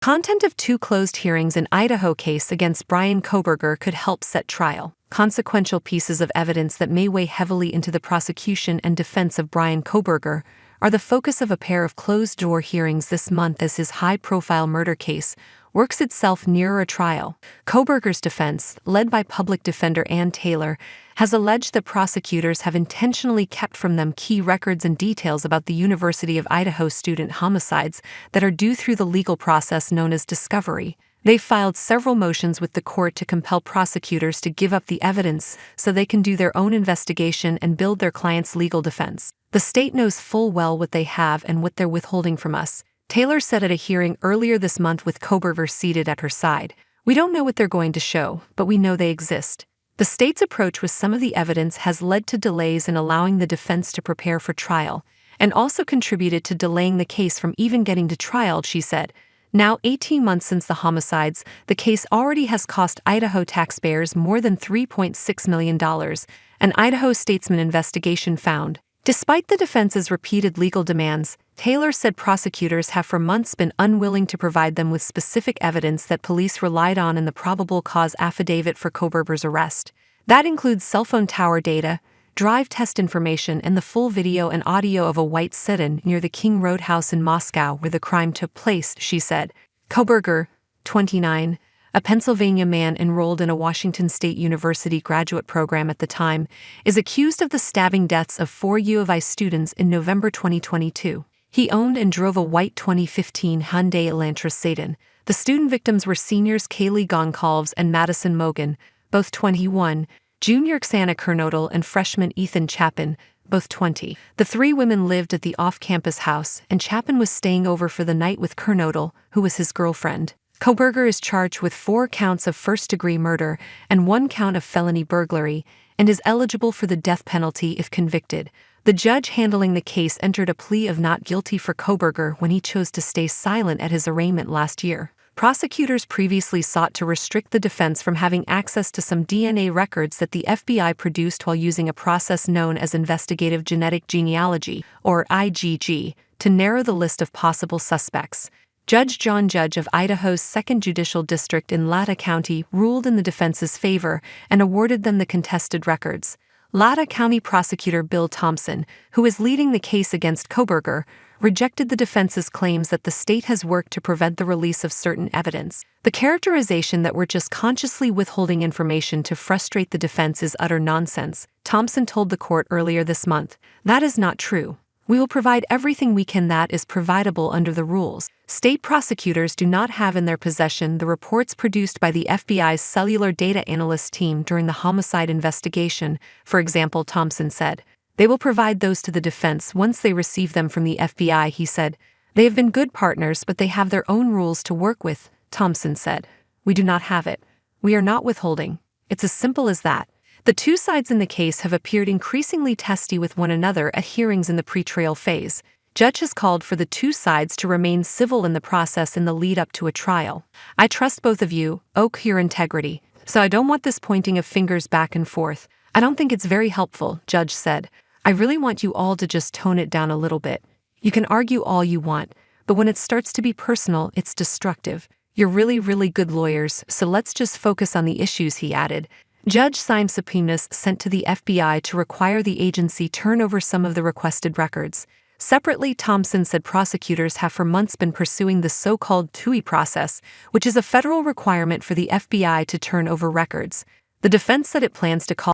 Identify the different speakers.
Speaker 1: Content of two closed hearings in Idaho case against Bryan Kohberger could help set trial. Consequential pieces of evidence that may weigh heavily into the prosecution and defense of Bryan Kohberger are the focus of a pair of closed-door hearings this month as his high-profile murder case works itself nearer a trial. Kohberger's defense, led by public defender Ann Taylor, has alleged that prosecutors have intentionally kept from them key records and details about the University of Idaho student homicides that are due through the legal process known as discovery. They've filed several motions with the court to compel prosecutors to give up the evidence so they can do their own investigation and build their client's legal defense. The state knows full well what they have and what they're withholding from us, Taylor said at a hearing earlier this month with Kohberger seated at her side. We don't know what they're going to show, but we know they exist. The state's approach with some of the evidence has led to delays in allowing the defense to prepare for trial, and also contributed to delaying the case from even getting to trial, she said. Now 18 months since the homicides, the case already has cost Idaho taxpayers more than $3.6 million, an Idaho Statesman investigation found. Despite the defense's repeated legal demands, Taylor said prosecutors have for months been unwilling to provide them with specific evidence that police relied on in the probable cause affidavit for Kohberger's arrest. That includes cell phone tower data, drive test information, and the full video and audio of a white sedan near the King Road house in Moscow where the crime took place, she said. Kohberger, 29, a Pennsylvania man enrolled in a Washington State University graduate program at the time, is accused of the stabbing deaths of 4 U of I students in November 2022. He owned and drove a white 2015 Hyundai Elantra sedan. The student victims were seniors Kaylee Goncalves and Madison Mogan, both 21, junior Xana Kernodle and freshman Ethan Chapin, both 20. The three women lived at the off-campus house, and Chapin was staying over for the night with Kernodle, who was his girlfriend. Kohberger is charged with 4 counts of first-degree murder and 1 count of felony burglary, and is eligible for the death penalty if convicted. The judge handling the case entered a plea of not guilty for Kohberger when he chose to stay silent at his arraignment last year. Prosecutors previously sought to restrict the defense from having access to some DNA records that the FBI produced while using a process known as investigative genetic genealogy, or IGG, to narrow the list of possible suspects. Judge John Judge of Idaho's 2nd Judicial District in Latah County ruled in the defense's favor and awarded them the contested records. Latah County Prosecutor Bill Thompson, who is leading the case against Kohberger, rejected the defense's claims that the state has worked to prevent the release of certain evidence. The characterization that we're just consciously withholding information to frustrate the defense is utter nonsense, Thompson told the court earlier this month. That is not true. We will provide everything we can that is providable under the rules. State prosecutors do not have in their possession the reports produced by the FBI's cellular data analyst team during the homicide investigation, for example, Thompson said. They will provide those to the defense once they receive them from the FBI, he said. They have been good partners, but they have their own rules to work with, Thompson said. We do not have it. We are not withholding. It's as simple as that. The two sides in the case have appeared increasingly testy with one another at hearings in the pretrial phase. Judge has called for the two sides to remain civil in the process in the lead-up to a trial. I trust both of you, owe your integrity, so I don't want this pointing of fingers back and forth. I don't think it's very helpful, Judge said. I really want you all to just tone it down a little bit. You can argue all you want, but when it starts to be personal, it's destructive. You're really, really good lawyers, so let's just focus on the issues, he added. Judge signed subpoenas sent to the FBI to require the agency turn over some of the requested records. Separately, Thompson said prosecutors have for months been pursuing the so-called TUI process, which is a federal requirement for the FBI to turn over records. The defense said it plans to call